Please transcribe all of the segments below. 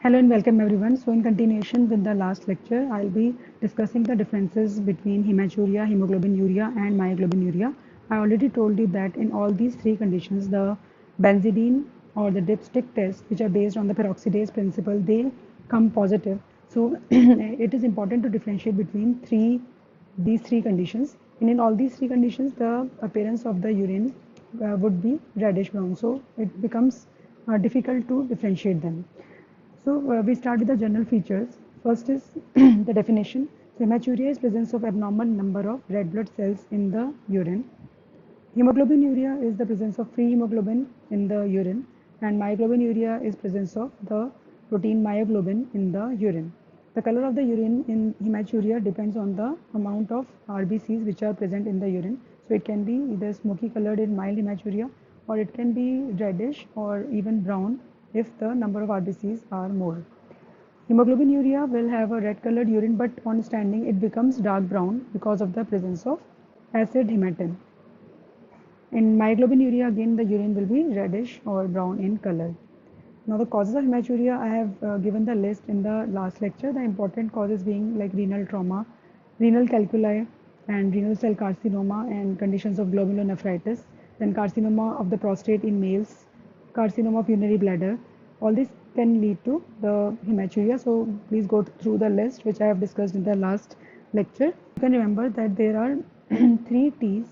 Hello and welcome everyone. So in continuation with the last lecture, I'll be discussing the differences between hematuria, hemoglobinuria and myoglobinuria. I already told you that in all these three conditions, the benzidine or the dipstick test, which are based on the peroxidase principle, they come positive. So it is important to differentiate between these three conditions. And in all these three conditions, the appearance of the urine would be reddish brown. So it becomes difficult to differentiate them. So we start with the general features. First is the definition. So hematuria is presence of abnormal number of red blood cells in the urine. Hemoglobinuria is the presence of free hemoglobin in the urine, and myoglobinuria is presence of the protein myoglobin in the urine. The color of the urine in hematuria depends on the amount of RBCs which are present in the urine. So it can be either smoky colored in mild hematuria, or it can be reddish or even brown if the number of RBCs are more. Hemoglobinuria will have a red colored urine, but on standing it becomes dark brown because of the presence of acid hematin. In myoglobinuria, again the urine will be reddish or brown in color. Now the causes of hematuria, I have given the list in the last lecture. The important causes being like renal trauma, renal calculi, and renal cell carcinoma, and conditions of glomerulonephritis, then carcinoma of the prostate in males, carcinoma of urinary bladder. All this can lead to the hematuria. So please go through the list which I have discussed in the last lecture. You can remember that there are three T's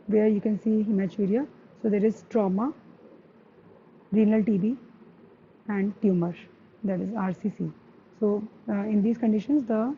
where you can see hematuria. So there is trauma, renal TB, and tumor, that is RCC. So in these conditions the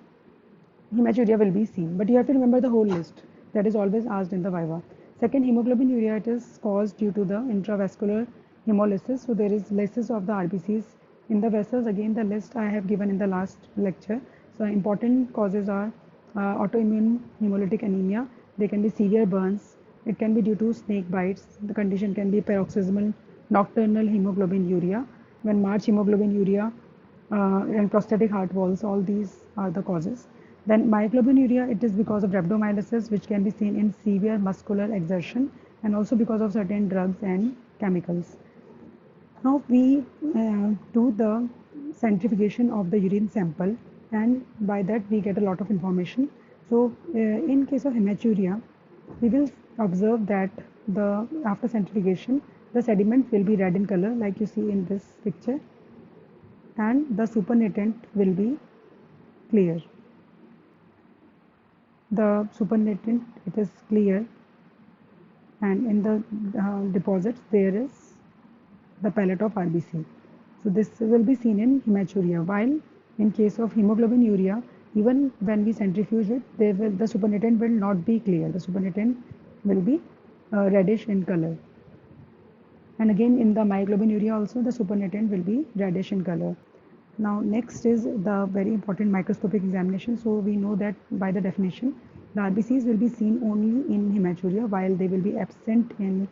hematuria will be seen, but you have to remember the whole list that is always asked in the viva. Second, hemoglobinuria, it is caused due to the intravascular hemolysis. So there is lysis of the RBCs in the vessels. Again the list I have given in the last lecture. So important causes are autoimmune hemolytic anemia. They can be severe burns. It can be due to snake bites. The condition can be paroxysmal nocturnal hemoglobinuria, when March hemoglobinuria, and prostatic heart walls. All these are the causes. Then myoglobinuria, it is because of rhabdomyolysis, which can be seen in severe muscular exertion, and also because of certain drugs and chemicals. Now we do the centrifugation of the urine sample, and by that we get a lot of information. So in case of hematuria, we will observe that after centrifugation the sediment will be red in color, like you see in this picture, and the supernatant will be clear. The supernatant, it is clear, and in the deposits there is the palette of RBC. So this will be seen in hematuria, while in case of hemoglobinuria, even when we centrifuge it, the supernatant will not be clear. The supernatant will be reddish in color. And again in the myoglobinuria also the supernatant will be reddish in color. Now next is the very important microscopic examination. So we know that by the definition the RBCs will be seen only in hematuria, while they will be absent in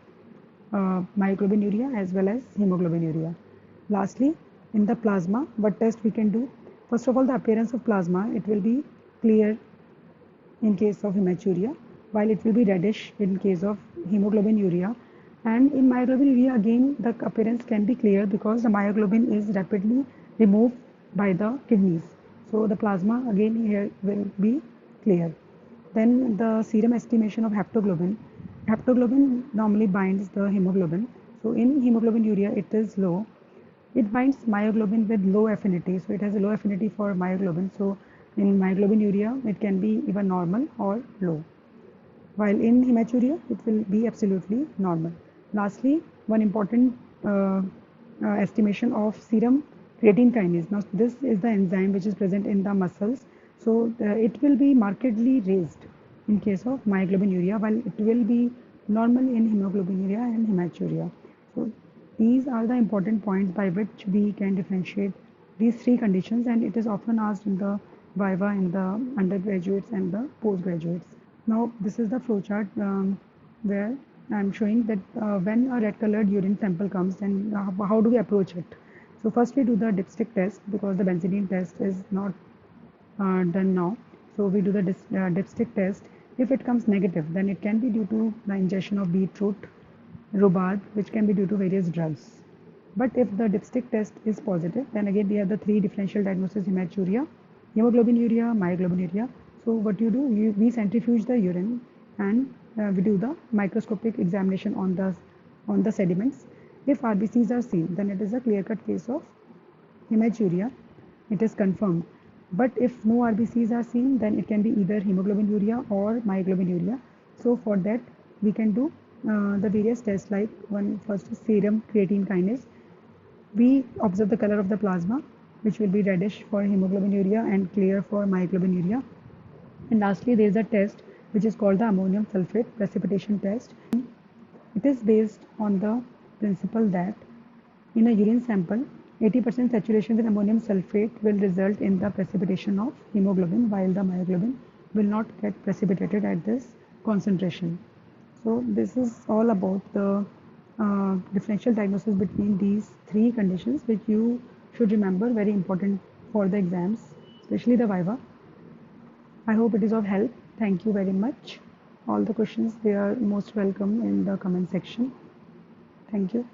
myoglobinuria as well as hemoglobinuria. Lastly, in the plasma, what test we can do? First of all, the appearance of plasma, it will be clear in case of hematuria, while it will be reddish in case of hemoglobinuria. And in myoglobinuria, again the appearance can be clear because the myoglobin is rapidly removed by the kidneys. So the plasma again here will be clear. Then the serum estimation of heptoglobin. Heptoglobin normally binds the hemoglobin. So in hemoglobinuria it is low. It binds myoglobin with low affinity. So it has a low affinity for myoglobin. So in myoglobinuria it can be even normal or low, while in hematuria it will be absolutely normal. Lastly, one important estimation of serum creatine kinase. Now this is the enzyme which is present in the muscles. So it will be markedly raised in case of myoglobinuria, while it will be normal in hemoglobinuria and hematuria. So these are the important points by which we can differentiate these three conditions, and it is often asked in the viva in the undergraduates and the postgraduates. Now this is the flowchart where I am showing that when a red colored urine sample comes, then how do we approach it? So first we do the dipstick test, because the benzidine test is not done now. So we do the dipstick test. If it comes negative, then it can be due to the ingestion of beetroot, rhubarb, which can be due to various drugs. But if the dipstick test is positive, then again we have the three differential diagnoses: hematuria, hemoglobinuria, myoglobinuria. So what you do, we centrifuge the urine and we do the microscopic examination on the sediments. If RBCs are seen, then it is a clear-cut case of hematuria. It is confirmed. But if no RBCs are seen, then it can be either hemoglobinuria or myoglobinuria. So for that, we can do the various tests, like first is serum creatine kinase. We observe the color of the plasma, which will be reddish for hemoglobinuria and clear for myoglobinuria. And lastly, there is a test which is called the ammonium sulphate precipitation test. It is based on the principle that in a urine sample, 80% saturation with ammonium sulphate will result in the precipitation of hemoglobin, while the myoglobin will not get precipitated at this concentration. So this is all about the differential diagnosis between these three conditions, which you should remember, very important for the exams, especially the viva. I hope it is of help. Thank you very much. All the questions, they are most welcome in the comment section. Thank you.